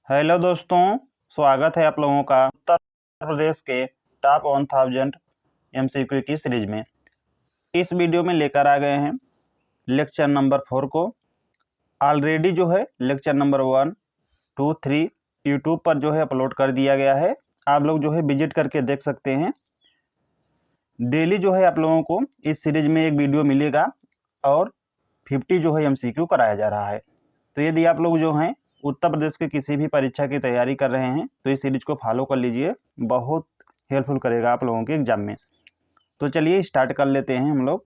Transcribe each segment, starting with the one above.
Hello दोस्तों, स्वागत है आप लोगों का उत्तर प्रदेश के टॉप 1000 एमसीक्यू की सीरीज में। इस वीडियो में लेकर आ गए हैं लेक्चर नंबर 4 को। ऑलरेडी जो है लेक्चर नंबर 1, 2, 3 यूट्यूब पर जो है अपलोड कर दिया गया है। आप लोग जो है विजिट करके देख सकते हैं। डेली जो है आप लोगों को इस सीरीज में एक वीडियो मिलेगा और 50 जो है एमसीक्यू कराया जा रहा है। तो यदि आप लोग जो हैं उत्तर प्रदेश के किसी भी परीक्षा की तैयारी कर रहे हैं तो इस सीरीज को फॉलो कर लीजिए, बहुत हेल्पफुल करेगा आप लोगों के एग्जाम में। तो चलिए स्टार्ट कर लेते हैं हम लोग।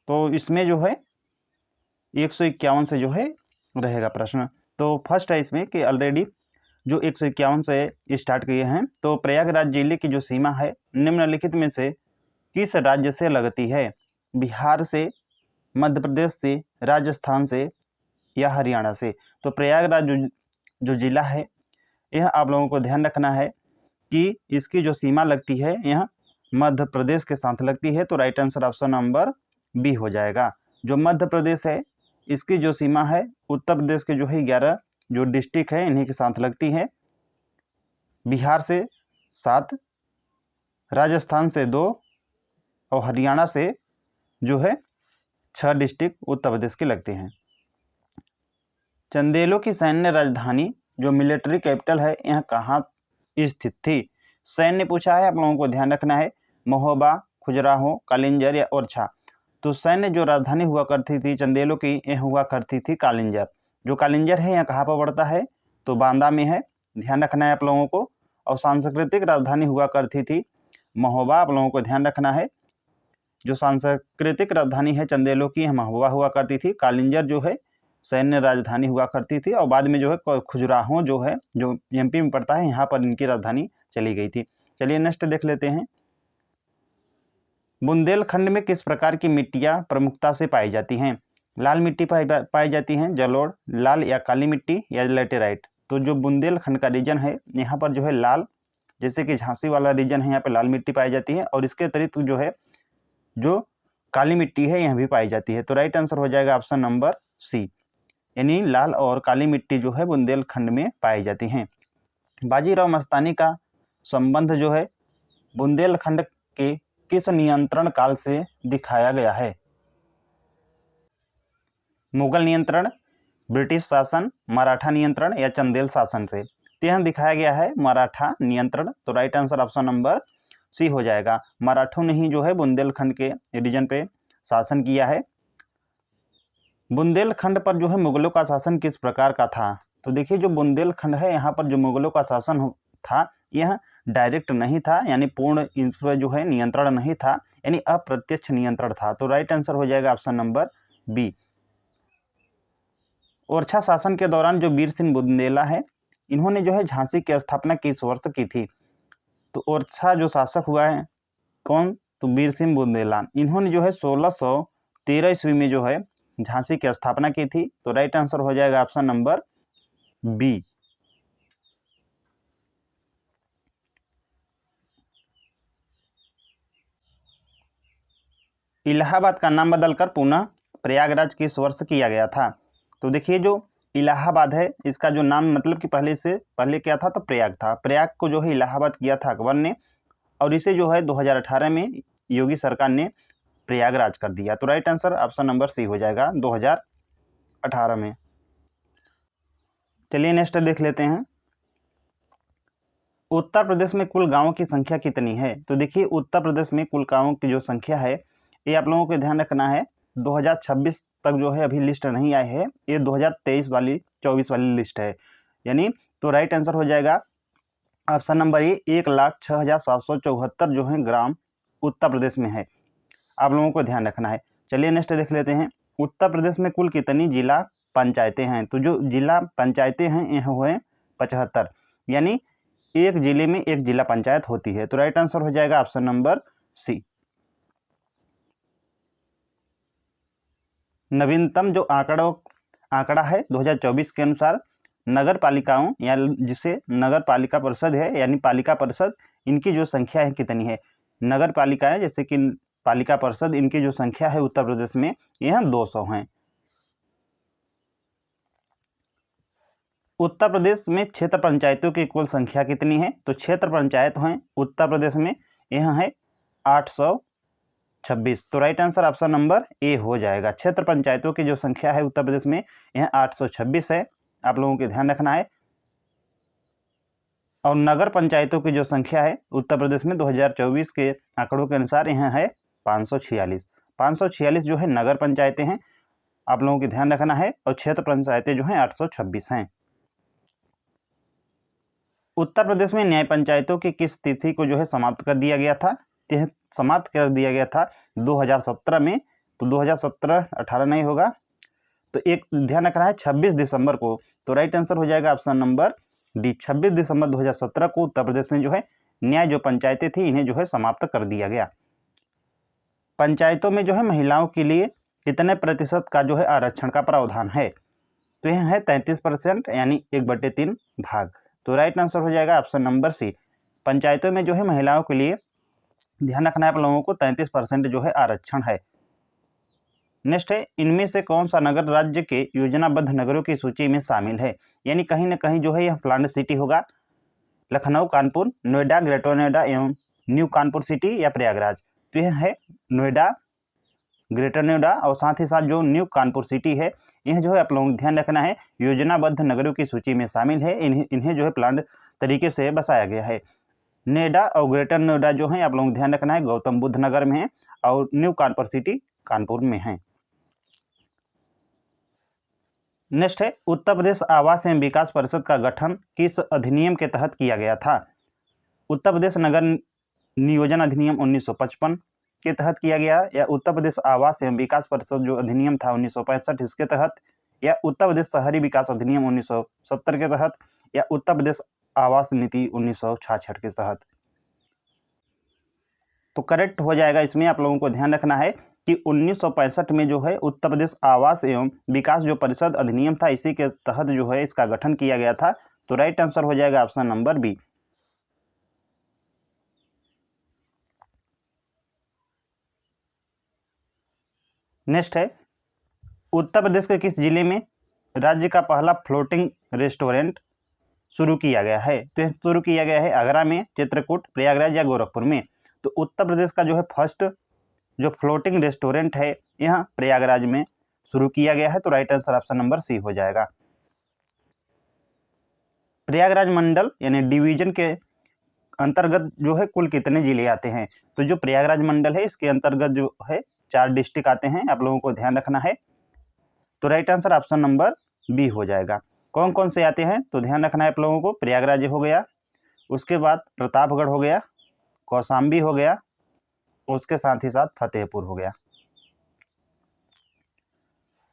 तो इसमें जो है 151 से जो है रहेगा प्रश्न। तो फर्स्ट है इसमें कि ऑलरेडी जो 151 से स्टार्ट किए हैं। तो प्रयागराज जिले की जो सीमा है निम्नलिखित में से किस राज्य से लगती है? बिहार से, मध्य प्रदेश से, राजस्थान से या हरियाणा से। तो प्रयागराज जो जिला है यह आप लोगों को ध्यान रखना है कि इसकी जो सीमा लगती है यह मध्य प्रदेश के साथ लगती है। तो right answer option number B हो जाएगा। जो मध्य प्रदेश है इसकी जो सीमा है उत्तर प्रदेश के जो है 11 जो डिस्ट्रिक्ट है इन्हीं के साथ लगती है। बिहार से 7, राजस्थान से 2 और हरियाणा से जो है 6 डिस्ट्रिक्ट उत्तर प्रदेश की लगती हैं। चंदेलों की सैन्य राजधानी जो मिलिट्री कैपिटल है यह कहाँ स्थित थी? सैन्य पूछा है, आप लोगों को ध्यान रखना है महोबा, खजुराहो, कालिंजर या ओरछा। तो सैन्य जो राजधानी हुआ करती थी चंदेलों की यह हुआ करती थी कालिंजर। जो कालिंजर है यह कहाँ पर पड़ता है? तो बांदा में है, ध्यान रखना है आप लोगों को। और सांस्कृतिक राजधानी हुआ करती थी महोबा, आप लोगों को ध्यान रखना है। जो सांस्कृतिक राजधानी है चंदेलों की यह महोबा हुआ करती थी। कालिंजर जो है सैन्य राजधानी हुआ करती थी और बाद में जो है खजुराहो जो है जो एमपी में पड़ता है यहाँ पर इनकी राजधानी चली गई थी। चलिए नेक्स्ट देख लेते हैं। बुंदेलखंड में किस प्रकार की मिट्टियाँ प्रमुखता से पाई जाती हैं? लाल मिट्टी पाई जाती हैं, जलोढ़, लाल या काली मिट्टी या लेटेराइट। तो जो बुंदेलखंड का रीजन है यहाँ पर जो है लाल, जैसे कि झांसी वाला रीजन है यहाँ पे लाल मिट्टी पाई जाती है और इसके अतिरिक्त जो है जो काली मिट्टी है यह भी पाई जाती है। तो राइट आंसर हो जाएगा ऑप्शन नंबर सी, यानी लाल और काली मिट्टी जो है बुंदेलखंड में पाई जाती हैं। बाजीराव मस्तानी का संबंध जो है बुंदेलखंड के किस नियंत्रण काल से दिखाया गया है? मुगल नियंत्रण, ब्रिटिश शासन, मराठा नियंत्रण या चंदेल शासन से। तो यह दिखाया गया है मराठा नियंत्रण। तो right answer option number C हो जाएगा। मराठों ने ही जो है बुंदेलखंड के रीजन पे शासन किया है। बुंदेलखंड पर जो है मुगलों का शासन किस प्रकार का था? तो देखिए जो बुंदेलखंड है यहाँ पर जो मुगलों का शासन था यह डायरेक्ट नहीं था, यानी पूर्ण इस पर जो है नियंत्रण नहीं था, यानी अप्रत्यक्ष नियंत्रण था। तो राइट आंसर हो जाएगा ऑप्शन नंबर बी। ओरछा शासन के दौरान जो वीर सिंह बुंदेला है इन्होंने जो है झांसी की स्थापना किस वर्ष की थी? तो ओरछा जो शासक हुआ है कौन? तो वीर सिंह बुंदेला। इन्होंने जो है 1613 ईस्वी में जो है झांसी की स्थापना की थी। तो राइट आंसर हो जाएगा ऑप्शन नंबर बी। इलाहाबाद का नाम बदलकर पुनः प्रयागराज किस वर्ष किया गया था? तो देखिए जो इलाहाबाद है इसका जो नाम मतलब कि पहले क्या था? तो प्रयाग था। प्रयाग को जो है इलाहाबाद किया था अकबर ने और इसे जो है 2018 में योगी सरकार ने प्रयागराज कर दिया। तो right answer option number C हो जाएगा 2018 में। चलिए नेक्स्ट देख लेते हैं। उत्तर प्रदेश में कुल गांवों की संख्या कितनी है? तो देखिए उत्तर प्रदेश में कुल गांवों की जो संख्या है ये आप लोगों को ध्यान रखना है 2026 तक जो है अभी लिस्ट नहीं आई है, ये 2023 वाली 24 वाली लिस्ट है यानी। तो राइट आंसर हो जाएगा ऑप्शन नंबर ए, 1,06,774 जो है ग्राम उत्तर प्रदेश में है, आप लोगों को ध्यान रखना है। चलिए नेक्स्ट देख लेते हैं। उत्तर प्रदेश में कुल कितनी जिला पंचायतें हैं? तो जो जिला पंचायतें हैं यह हुए 75, यानी एक जिले में एक जिला पंचायत होती है। तो राइट आंसर हो जाएगा ऑप्शन नंबर सी। नवीनतम जो आंकड़ा है 2024 के अनुसार नगर पालिकाओं या जिसे नगर पालिका परिषद है यानी पालिका परिषद, इनकी जो संख्या है कितनी है? नगर पालिकाएं जैसे कि पालिका परिषद इनकी जो संख्या है उत्तर प्रदेश में यह 200 हैं। उत्तर प्रदेश में क्षेत्र पंचायतों की कुल संख्या कितनी है? तो क्षेत्र पंचायत हैं उत्तर प्रदेश में, यह है 826। तो right answer option number A हो जाएगा। क्षेत्र पंचायतों की जो संख्या है उत्तर प्रदेश में यह 826 है, आप लोगों को ध्यान रखना है। और नगर पंचायतों की जो संख्या है उत्तर प्रदेश में 2024 के आंकड़ों के अनुसार यह है 546। 546 जो है नगर पंचायतें हैं, आप लोगों को ध्यान रखना है। और क्षेत्र पंचायतें जो हैं 826 हैं। उत्तर प्रदेश में न्याय पंचायतों की किस तिथि को जो है समाप्त कर दिया गया था? यह समाप्त कर दिया गया था 2017 में। तो 2017-18 नहीं होगा, तो एक ध्यान रखना है 26 दिसंबर को। तो राइट आंसर हो जाएगा ऑप्शन नंबर डी। 26 दिसंबर 2017 को उत्तर प्रदेश में जो है न्याय जो पंचायतें थी इन्हें जो है समाप्त कर दिया गया। पंचायतों में जो है महिलाओं के लिए कितने प्रतिशत का जो है आरक्षण का प्रावधान है? तो यह है 33%, यानी 1/3 भाग। तो राइट आंसर हो जाएगा ऑप्शन नंबर सी। पंचायतों में जो है महिलाओं के लिए ध्यान रखना है आप लोगों को 33% जो है आरक्षण है। नेक्स्ट है, इनमें से कौन सा नगर राज्य के योजनाबद्ध नगरों की सूची में शामिल है? यानी कहीं ना कहीं जो है यह प्लान्ड सिटी होगा। लखनऊ, कानपुर, नोएडा, ग्रेटर नोएडा एवं न्यू कानपुर सिटी या प्रयागराज। तो यह है नोएडा, ग्रेटर नोएडा और साथ ही साथ जो न्यू कानपुर सिटी है यह जो है आप लोगों को ध्यान रखना है योजनाबद्ध नगरों की सूची में शामिल है। इन्हें जो है प्लान्ड तरीके से बसाया गया है। नोएडा और ग्रेटर नोएडा जो है आप लोगों को ध्यान रखना है गौतम बुद्ध नगर में है और न्यू कानपुर सिटी कानपुर में है। नेक्स्ट है, उत्तर प्रदेश आवास एवं विकास परिषद का गठन किस अधिनियम के तहत किया गया था? उत्तर प्रदेश नगर नियोजन अधिनियम 1955 के तहत किया गया, या उत्तर प्रदेश आवास एवं विकास परिषद जो अधिनियम था 1965 इसके तहत, या उत्तर प्रदेश शहरी विकास अधिनियम 1970 के तहत, या उत्तर प्रदेश आवास नीति 1966 के तहत। तो करेक्ट हो जाएगा इसमें आप लोगों को ध्यान रखना है कि 1965 में जो है उत्तर प्रदेश आवास एवं विकास जो परिषद अधिनियम था इसी के तहत जो है इसका गठन किया गया था। तो राइट आंसर हो जाएगा ऑप्शन नंबर बी। नेक्स्ट है, उत्तर प्रदेश के किस जिले में राज्य का पहला फ्लोटिंग रेस्टोरेंट शुरू किया गया है? तो यह शुरू किया गया है आगरा में, चित्रकूट, प्रयागराज या गोरखपुर में। तो उत्तर प्रदेश का जो है फर्स्ट जो फ्लोटिंग रेस्टोरेंट है यह प्रयागराज में शुरू किया गया है। तो right answer option number C हो जाएगा। प्रयागराज मंडल यानी डिवीजन के अंतर्गत जो है कुल कितने जिले आते हैं? तो जो प्रयागराज मंडल है इसके अंतर्गत जो है 4 डिस्ट्रिक्ट आते हैं, आप लोगों को ध्यान रखना है। तो right answer option number B हो जाएगा। कौन कौन से आते हैं तो ध्यान रखना है आप लोगों को। प्रयागराज हो गया, उसके बाद प्रतापगढ़ हो गया, कौशाम्बी हो गया, उसके साथ ही साथ फतेहपुर हो गया।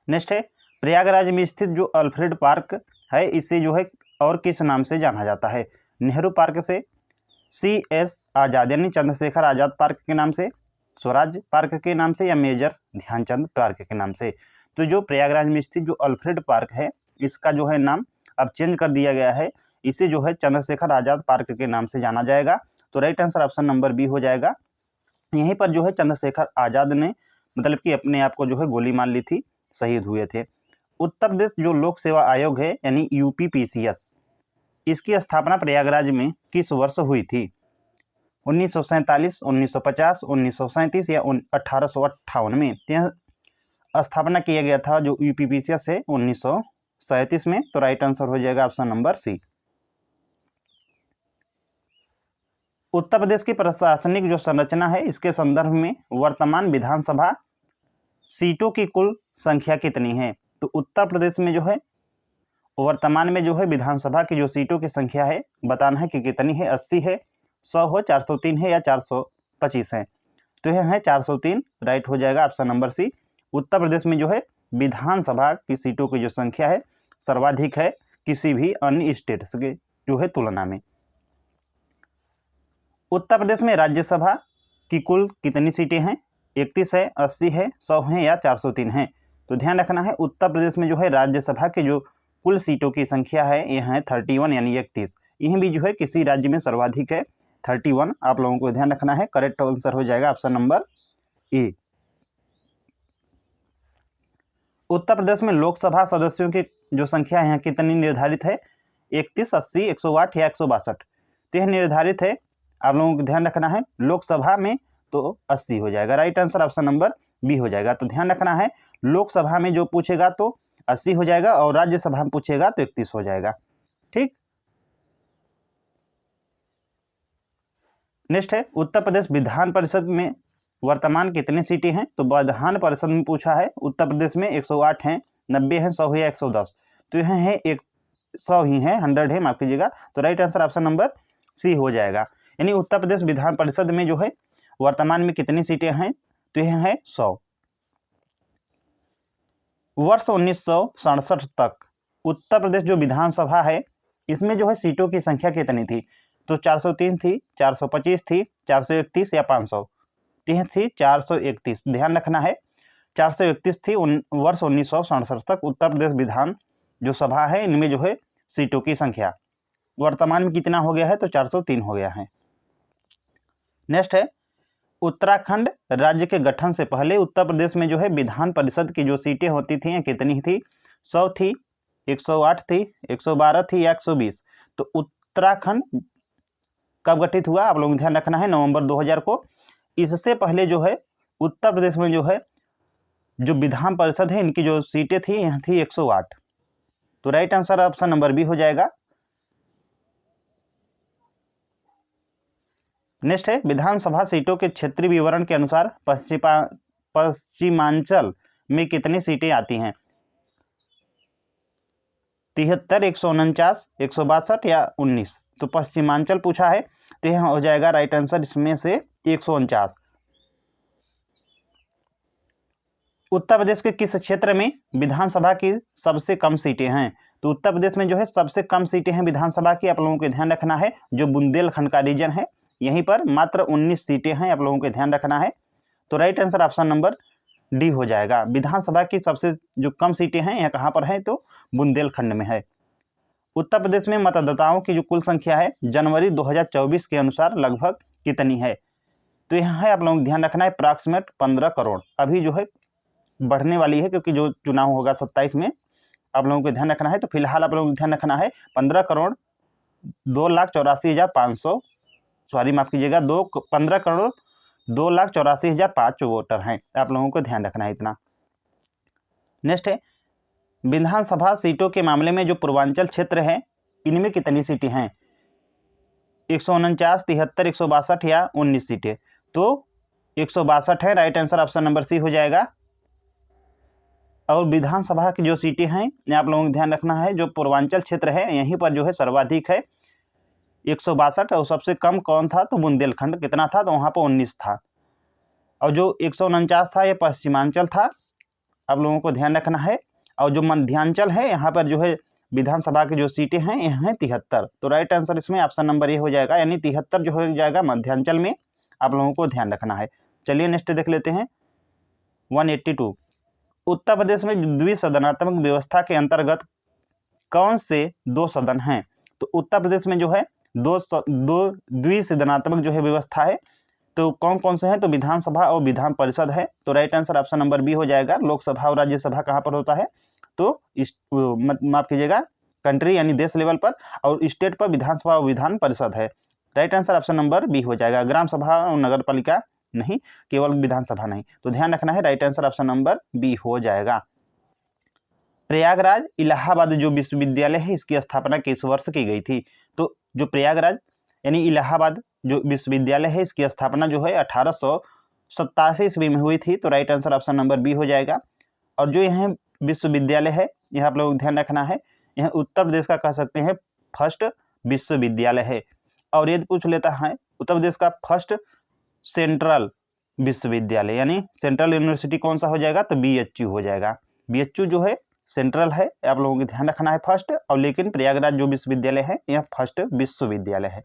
नेक्स्ट है, प्रयागराज में स्थित जो अल्फ्रेड पार्क है इसे जो है और किस नाम से जाना जाता है? नेहरू पार्क से, CS आज़ाद यानी चंद्रशेखर आज़ाद पार्क के नाम से, स्वराज पार्क के नाम से, या मेजर ध्यानचंद पार्क के नाम से। तो जो प्रयागराज में स्थित जो अल्फ्रेड पार्क है इसका जो है नाम अब चेंज कर दिया गया है, इसे जो है चंद्रशेखर आज़ाद पार्क के नाम से जाना जाएगा। तो right answer option number B हो जाएगा। यहीं पर जो है चंद्रशेखर आज़ाद ने मतलब कि अपने आप को जो है गोली मार ली थी, शहीद हुए थे। उत्तर प्रदेश जो लोक सेवा आयोग है यानी UPPCS, इसकी स्थापना प्रयागराज में किस वर्ष हुई थी? 1947, 1950, 1937 या 1858 में? यह स्थापना किया गया था जो UPPCS है 1937 में। तो राइट आंसर हो जाएगा ऑप्शन नंबर सी। उत्तर प्रदेश की प्रशासनिक जो संरचना है इसके संदर्भ में वर्तमान विधानसभा सीटों की कुल संख्या कितनी है? तो उत्तर प्रदेश में जो है वर्तमान में जो है विधानसभा की जो सीटों की संख्या है बताना है कि कितनी है। 80 है, 100 हो, 403 है या 425 है? तो यह है 403, राइट हो जाएगा ऑप्शन नंबर सी। उत्तर प्रदेश में जो है विधानसभा की सीटों की जो संख्या है सर्वाधिक है किसी भी अन्य स्टेट्स के जो है तुलना में। उत्तर प्रदेश में राज्यसभा की कुल कितनी सीटें हैं? 31 है, 80 है, 100 है या 403 है? तो ध्यान रखना है उत्तर प्रदेश में जो है राज्यसभा के जो कुल सीटों की संख्या है यह है 31 यानी 31। यह भी जो है किसी राज्य में सर्वाधिक है 31, आप लोगों को ध्यान रखना है। करेक्ट आंसर हो जाएगा option number A. Uttar Pradesh में लोकसभा सदस्यों की जो संख्या है कितनी निर्धारित है? 31, 80, 108 या 162। तो यह निर्धारित है, आप लोगों को ध्यान रखना है। लोकसभा में तो 80 हो जाएगा, right answer option number B हो जाएगा। तो ध्यान रखना है, लोकसभा में जो पूछेगा तो 80 हो जाएगा और राज्यसभा में पूछेगा तो 31 हो जाएगा। ठीक, नेक्स्ट है उत्तर प्रदेश विधान परिषद में वर्तमान कितनी सीटें हैं? तो विधान परिषद में पूछा है, उत्तर प्रदेश में 108 हैं, 90 हैं, 100 है या 110। तो यह है 100 ही है, 100 है, माफ कीजिएगा। तो right answer option number C हो जाएगा। यानी उत्तर प्रदेश विधान परिषद में जो है वर्तमान में कितनी सीटें हैं? तो यह है 100। वर्ष 1967 तक उत्तर प्रदेश जो विधानसभा है इसमें जो है सीटों की संख्या कितनी थी? तो 403 थी, 425 थी, 431 या 500? यह थी 431। ध्यान रखना है, 431 थी वर्ष 1967 तक उत्तर प्रदेश विधान जो सभा है इनमें जो है सीटों की संख्या। वर्तमान में कितना हो गया है? तो 403 हो गया है। नेक्स्ट है उत्तराखंड राज्य के गठन से पहले उत्तर प्रदेश में जो है विधान परिषद की जो सीटें होती थी कितनी थी? 100 थी, 108 थी, 112 थी या 120? तो उत्तराखंड कब गठित हुआ? आप लोगों को ध्यान रखना है, नवंबर 2000 को। इससे पहले जो है उत्तर प्रदेश में जो है जो विधान परिषद है इनकी जो सीटें थी यहाँ थी 108। तो right answer option number B हो जाएगा। नेक्स्ट है विधानसभा सीटों के क्षेत्रीय विवरण के अनुसार पश्चिमांचल में कितनी सीटें आती हैं? 73, 149, 162 या 19? तो पश्चिमांचल पूछा है तो यह हो जाएगा राइट आंसर इसमें से 149। उत्तर प्रदेश के किस क्षेत्र में विधानसभा की सबसे कम सीटें हैं? तो उत्तर प्रदेश में जो है सबसे कम सीटें हैं विधानसभा की, आप लोगों को ध्यान रखना है, जो बुंदेलखंड का रीजन है यहीं पर मात्र 19 सीटें हैं, आप लोगों को ध्यान रखना है। तो right answer option number D हो जाएगा। विधानसभा की सबसे जो कम सीटें हैं यह कहाँ पर है? तो बुंदेलखंड में है। उत्तर प्रदेश में मतदाताओं की जो कुल संख्या है जनवरी 2024 के अनुसार लगभग कितनी है? तो यहाँ है, आप लोगों को ध्यान रखना है, अप्रॉक्सीमेट 15 करोड़। अभी जो है बढ़ने वाली है क्योंकि जो चुनाव होगा 27 में, आप लोगों को ध्यान रखना है। तो फिलहाल आप लोगों को ध्यान रखना है 15 करोड़ 2,84,500, सॉरी माफ कीजिएगा, 15 करोड़ 2,84,005 वोटर हैं, आप लोगों को ध्यान रखना है इतना। नेक्स्ट है विधानसभा सीटों के मामले में जो पूर्वांचल क्षेत्र है इनमें कितनी सीटें हैं? 149, 73, 162 या 19 सीटें? तो 162 है, right answer option number C हो जाएगा। और विधानसभा की जो सीटें हैं आप लोगों को ध्यान रखना है, जो पूर्वांचल क्षेत्र है यहीं पर जो है सर्वाधिक है 162, और सबसे कम कौन था? तो बुंदेलखंड। कितना था? तो वहाँ पर 19 था। और जो 149 था ये पश्चिमांचल था, आप लोगों को ध्यान रखना है। और जो मध्यांचल है यहाँ पर जो है विधानसभा की जो सीटें हैं यह हैं 73। तो राइट आंसर इसमें ऑप्शन नंबर ए हो जाएगा, यानी 73 जो हो जाएगा मध्यांचल में, आप लोगों को ध्यान रखना है। चलिए नेक्स्ट देख लेते हैं 182। उत्तर प्रदेश में द्विसदनात्मक व्यवस्था के अंतर्गत कौन से 2 सदन हैं? तो उत्तर प्रदेश में जो है दो द्विसदनात्मक जो है व्यवस्था है, तो कौन कौन से हैं? तो विधानसभा और विधान परिषद है। तो right answer option number B हो जाएगा। लोकसभा और राज्यसभा कहाँ पर होता है? तो माफ कीजिएगा, कंट्री यानी देश लेवल पर, और स्टेट पर विधानसभा और विधान परिषद है। Right answer option number B हो जाएगा। ग्राम सभा और नगर पालिका नहीं, केवल विधानसभा नहीं। तो ध्यान रखना है, right answer option number B हो जाएगा। प्रयागराज इलाहाबाद जो विश्वविद्यालय है इसकी स्थापना किस वर्ष की गई थी? तो जो प्रयागराज यानी इलाहाबाद जो विश्वविद्यालय है इसकी स्थापना जो है 1887 ईस्वी में हुई थी। तो right answer option number B हो जाएगा। और जो यह विश्वविद्यालय है यह आप लोग ध्यान रखना है, यह उत्तर प्रदेश का कह सकते हैं फर्स्ट विश्वविद्यालय है। और यदि पूछ लेता है उत्तर प्रदेश का फर्स्ट सेंट्रल विश्वविद्यालय यानी सेंट्रल यूनिवर्सिटी कौन सा हो जाएगा? तो BHU हो जाएगा। BHU जो है सेंट्रल है, आप लोगों को ध्यान रखना है फर्स्ट, और लेकिन प्रयागराज जो विश्वविद्यालय है यह फर्स्ट विश्वविद्यालय है।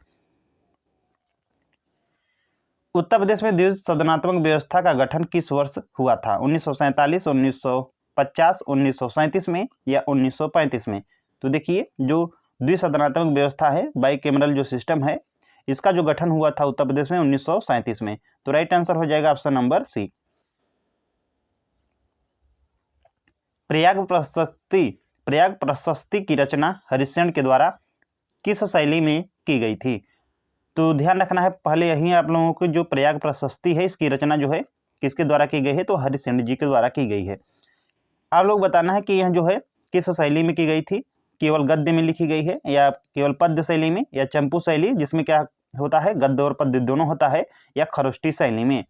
उत्तर प्रदेश में द्विसदनात्मक व्यवस्था का गठन किस वर्ष हुआ था? 1947, 1950, 1937 में या 1935 में? तो देखिए जो द्विसदनात्मक व्यवस्था है, बाइकैमरल जो सिस्टम है, इसका जो गठन हुआ था उत्तर प्रदेश में 1937 में। तो राइट आंसर हो जाएगा ऑप्शन नंबर सी। प्रयाग प्रशस्ति की रचना हरिश्चंद्र के द्वारा किस शैली में की गई थी। तो ध्यान रखना है, पहले यही आप लोगों को जो प्रयाग प्रशस्ति है इसकी रचना जो है किसके द्वारा की गई है, तो हरिश्चंद्र जी के द्वारा की गई है। आप लोग बताना है कि यह जो है किस शैली में की गई थी, केवल गद्य में लिखी गई है या केवल पद्य शैली में, या चंपू शैली जिसमें क्या होता है गद्य और पद्य दोनों होता है, या खरोष्टी शैली में।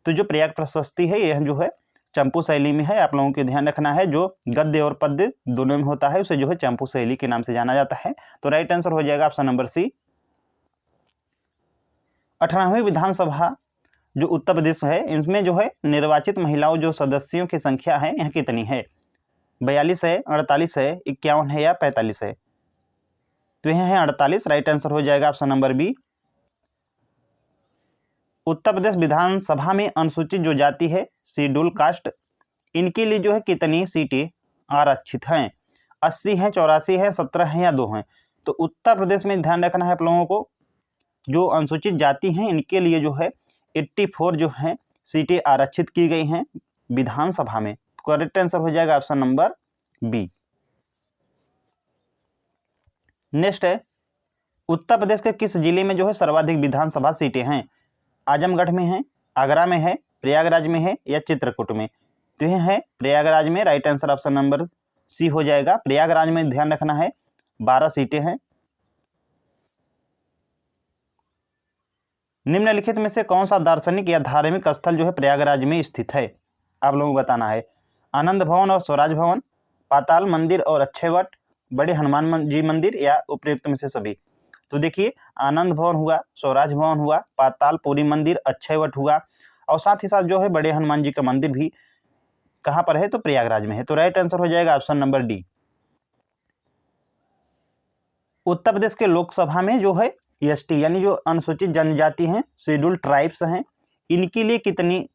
तो जो प्रयाग प्रशस्ति है यह जो है चंपू शैली में है। आप लोगों को ध्यान रखना है, जो गद्य और पद्य दोनों में होता है उसे जो है चंपू शैली के नाम से जाना जाता है। तो राइट आंसर हो जाएगा ऑप्शन नंबर सी। 18वीं विधानसभा जो उत्तर प्रदेश है इसमें जो है निर्वाचित महिलाओं जो सदस्यों की संख्या है यह कितनी है, 42 है, 48 है, 51 है या 45 है। तो यह है 48। राइट आंसर हो जाएगा option number B. Uttar Pradesh विधानसभा में अनुसूचित जो जाति है शेड्यूल कास्ट, इनके लिए जो है कितनी सीटें आरक्षित हैं, 80 हैं, 84 है, 17 हैं या 2 हैं। तो उत्तर प्रदेश में ध्यान रखना है आप लोगों को, जो अनुसूचित जाति हैं इनके लिए जो है 84 जो है सीटें आरक्षित की गई हैं विधानसभा में। करेक्ट आंसर हो जाएगा ऑप्शन नंबर बी। नेक्स्ट है, उत्तर प्रदेश के किस जिले में जो है सर्वाधिक विधानसभा सीटें हैं, आजमगढ़ में है, आगरा में है, प्रयागराज में है या चित्रकूट में। तो यह है प्रयागराज में। Right answer option number C हो जाएगा। प्रयागराज में ध्यान रखना है 12 सीटें हैं। निम्नलिखित में से कौन सा दार्शनिक या धार्मिक स्थल जो है प्रयागराज में स्थित है, आप लोगों को बताना है। आनंद भवन और स्वराज भवन, पाताल मंदिर और अक्षय वट, बड़े हनुमान जी मंदिर या उपयुक्त में से सभी। तो देखिए आनंद भवन हुआ, स्वराज भवन हुआ, पातालपुरी मंदिर, अक्षय वट हुआ और साथ ही साथ जो है बड़े हनुमान जी का मंदिर भी कहाँ पर है, तो प्रयागराज में है। तो राइट आंसर हो जाएगा option number D. Uttar Pradesh के लोकसभा में जो है एसटी यानी जो अनुसूचित जनजाति हैं, शेड्यूल ट्राइब्स हैं, इनके लिए कितनी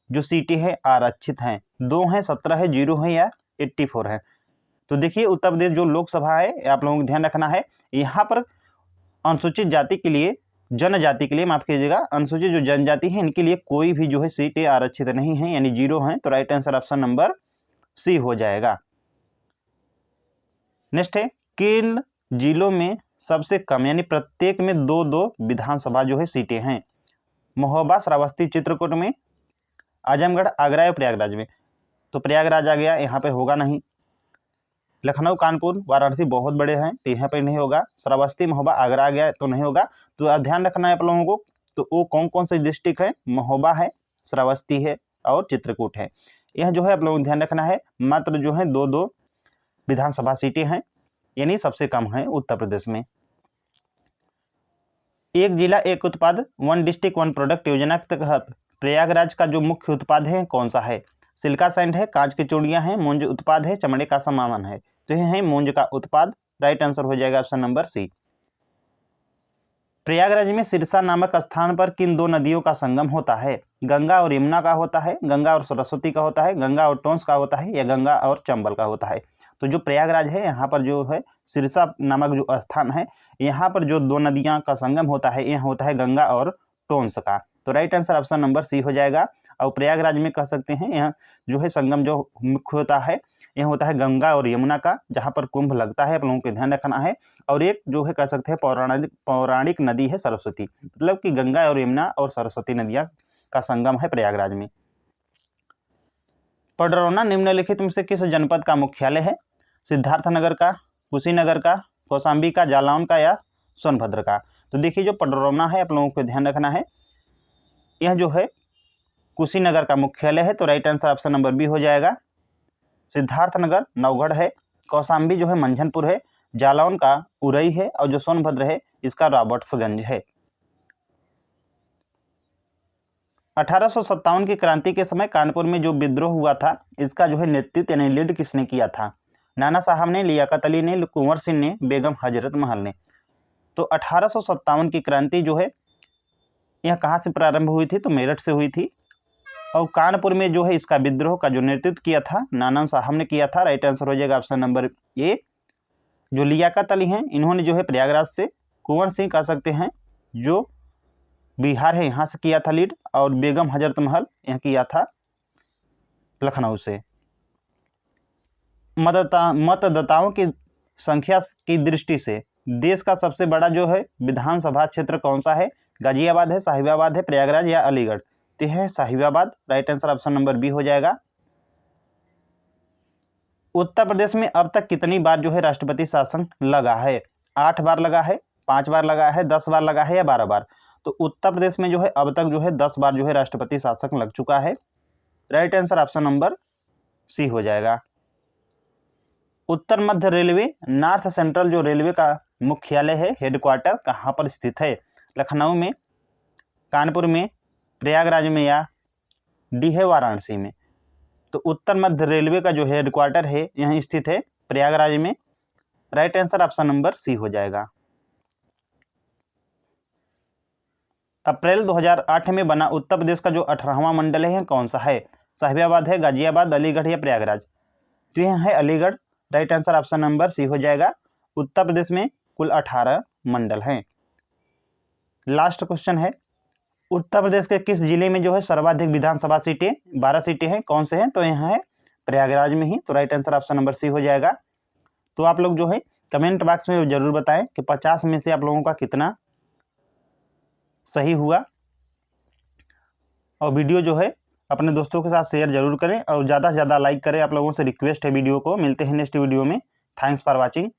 जो सीटें हैं आरक्षित हैं, 2 हैं, 17 है, 0 है या 84 है। तो देखिए उत्तर प्रदेश जो लोकसभा है आप लोगों को ध्यान रखना है, यहाँ पर अनुसूचित जाति के लिए, जनजाति के लिए माफ कीजिएगा, अनुसूचित जो जनजाति है इनके लिए कोई भी जो है सीटें आरक्षित नहीं है यानी 0 हैं। तो right answer option number C हो जाएगा। नेक्स्ट है, किन जिलों में सबसे कम यानी प्रत्येक में 2-2 विधानसभा जो है सीटें हैं, महोबा, श्रावस्ती, चित्रकूट में, आजमगढ़, आगरा या प्रयागराज में। तो प्रयागराज आ गया, यहाँ पे होगा नहीं। लखनऊ, कानपुर, वाराणसी बहुत बड़े हैं तो यहाँ पर नहीं होगा। श्रावस्ती, महोबा, आगरा आ गया तो नहीं होगा। तो आप ध्यान रखना है आप लोगों को, तो वो कौन कौन से डिस्ट्रिक्ट है, महोबा है, श्रावस्ती है और चित्रकूट है। यह जो है आप लोगों को ध्यान रखना है, मात्र जो है 2-2 विधानसभा सीटें हैं यानी सबसे कम है उत्तर प्रदेश में। एक जिला एक उत्पाद, 1 डिस्ट्रिक्ट 1 प्रोडक्ट योजना के तहत प्रयागराज का जो मुख्य उत्पाद है कौन सा है, सिल्का सैंड है, कांच की चूड़ियां हैं, मूंज उत्पाद है, चमड़े का सामान है। तो यह है मूंज का उत्पाद। राइट आंसर हो जाएगा ऑप्शन नंबर सी। प्रयागराज में सिरसा नामक स्थान पर किन 2 नदियों का संगम होता है, गंगा और यमुना का होता है, गंगा और सरस्वती का होता है, गंगा और टोंस का होता है या गंगा और चंबल का होता है। तो जो प्रयागराज है यहाँ पर जो है सिरसा नामक जो स्थान है, यहाँ पर जो 2 नदियाँ का संगम होता है यह होता है गंगा और टोंस का। तो right answer option number C हो जाएगा। और प्रयागराज में कह सकते हैं यहाँ जो है संगम जो मुख्य होता है यह होता है गंगा और यमुना का, जहाँ पर कुंभ लगता है, आप लोगों को ध्यान रखना है। और एक जो है कह सकते हैं पौराणिक नदी है सरस्वती, मतलब कि गंगा और यमुना और सरस्वती नदियाँ का संगम है प्रयागराज में। पडरौना निम्नलिखित में से किस जनपद का मुख्यालय है, सिद्धार्थनगर का, कुशीनगर का, कौशाम्बी का, जालौन का या सोनभद्र का। तो देखिए जो पडरौना है आप लोगों को ध्यान रखना है, यह जो है कुशीनगर का मुख्यालय है। तो right answer option number B हो जाएगा। सिद्धार्थनगर नवगढ़ है, कौशाम्बी जो है मंझनपुर है, जालौन का उरई है और जो सोनभद्र है इसका रॉबर्ट्सगंज है। 1857 की क्रांति के समय कानपुर में जो विद्रोह हुआ था इसका जो है नेतृत्व यानी लीड किसने किया था, नाना साहब ने, लियाकत अली ने, कुंवर सिंह ने, बेगम हजरत महल ने। तो 1857 की क्रांति जो है यह कहाँ से प्रारंभ हुई थी, तो मेरठ से हुई थी। और कानपुर में जो है इसका विद्रोह का जो नेतृत्व किया था नाना साहब ने किया था। राइट आंसर हो जाएगा ऑप्शन नंबर ए। जो लियाकत अली हैं इन्होंने जो है प्रयागराज से, कुंवर सिंह कह सकते हैं जो बिहार है यहाँ से किया था लीड, और बेगम हजरत महल यह किया था लखनऊ से। मतदाताओं की संख्या की दृष्टि से देश का सबसे बड़ा जो है विधानसभा क्षेत्र कौन सा है? गाजियाबाद है, साहिबाबाद है, प्रयागराज या अलीगढ़? तो यह है Sahibabad. Right answer option number B हो जाएगा। उत्तर प्रदेश में अब तक कितनी बार जो है राष्ट्रपति शासन लगा है? 8 बार लगा है, 5 बार लगा है, 10 बार लगा है या 12 बार? तो उत्तर प्रदेश में जो है अब तक जो है 10 बार जो है राष्ट्रपति शासन लग चुका है। Right answer option number C हो जाएगा। उत्तर मध्य रेलवे नॉर्थ सेंट्रल जो रेलवे का मुख्यालय है, हेडक्वार्टर कहाँ पर स्थित है? लखनऊ में, कानपुर में, प्रयागराज में या डी है वाराणसी में? तो उत्तर मध्य रेलवे का जो हेडक्वार्टर है यहीं स्थित है, प्रयागराज में। Right answer option number C हो जाएगा। अप्रैल 2008 में बना उत्तर प्रदेश का जो 18वां मंडल है कौन सा है? साहिबाबाद है, गाजियाबाद, अलीगढ़ या प्रयागराज? तो यह है Aligarh. Right answer option number C हो जाएगा। उत्तर प्रदेश में कुल 18 मंडल हैं। लास्ट क्वेश्चन है, उत्तर प्रदेश के किस जिले में जो है सर्वाधिक विधानसभा सीटें? 12 सीटें हैं। कौन से हैं? तो यहाँ है प्रयागराज में ही। तो right answer option number C हो जाएगा। तो आप लोग जो है कमेंट बॉक्स में जरूर बताएं कि 50 में से आप लोगों का कितना सही हुआ, और वीडियो जो है अपने दोस्तों के साथ शेयर जरूर करें और ज़्यादा से ज़्यादा लाइक करें। आप लोगों से रिक्वेस्ट है वीडियो को। मिलते हैं नेक्स्ट वीडियो में। Thanks for watching.